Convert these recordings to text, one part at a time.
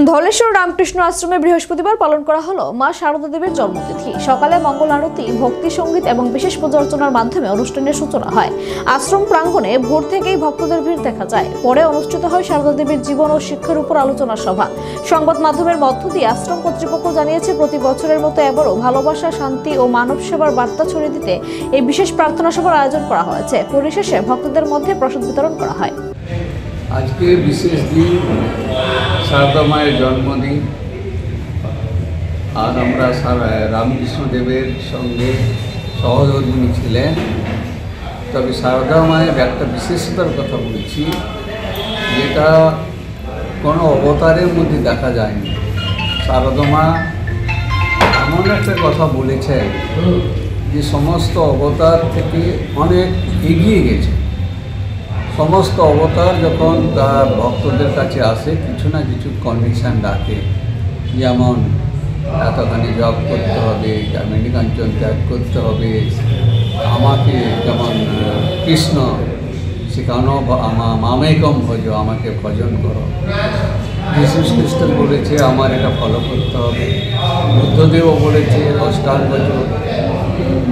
ধলেশ্বর রামকৃষ্ণ আশ্রমে বৃহস্পতিবার পালন করা হলো মা শারদা দেবীর জন্মতিথি। সকালে মঙ্গল আরতি, ভক্তি সঙ্গীত এবং বিশেষ পূজা অর্চনার মাধ্যমে অনুষ্ঠানের সূচনা হয়। আশ্রম প্রাঙ্গণে ভোর থেকেই ভক্তদের ভিড় দেখা যায়। পরে অনুষ্ঠিত হয় শারদা দেবীর জীবন ও শিক্ষার উপর আলোচনা সভা। সংবাদ মাধ্যমের মধ্য দিয়ে আশ্রম কর্তৃপক্ষ জানিয়েছে, প্রতি বছরের মতো এবারও ভালোবাসা, শান্তি ও মানব সেবার বার্তা ছড়িয়ে দিতে এই বিশেষ প্রার্থনা সভার আয়োজন করা হয়েছে। পরিশেষে ভক্তদের মধ্যে প্রসাদ বিতরণ করা হয়। আজকে বিশেষ দিন, শারদা মায়ের জন্মদিন। আর আমরা রামকৃষ্ণ দেবের সঙ্গে সহধর্মিণী ছিলেন। তবে শারদা মায়ের একটা বিশেষতার কথা বলছি, যেটা কোনো অবতারের মধ্যে দেখা যায়নি। শারদা মা এমন একটা কথা বলেছেন যে সমস্ত অবতার থেকে অনেক এগিয়ে গেছে। সমস্ত অবতার যখন তার ভক্তদের কাছে আসে, কিছু না কিছু কন্ডিশন রাখে, যেমন এতখানি জপ করতে হবে, কামিনী কাঞ্চন ত্যাগ করতে হবে। আমাকে যেমন কৃষ্ণ শেখানো, মামেকম ভজ, আমাকে ভজন করো। যীশু খ্রিস্ট বলেছে আমার এটা ফলো করতে হবে। বুদ্ধদেবও বলেছে অষ্টাঙ্গ যোগ।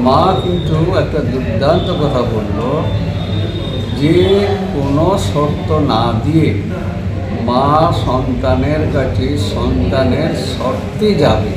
মা কিন্তু একটা দুর্দান্ত কথা বলল যে কোনো শর্ত না দিয়ে মা সন্তানের কাছে সন্তানের শর্তে যাবে।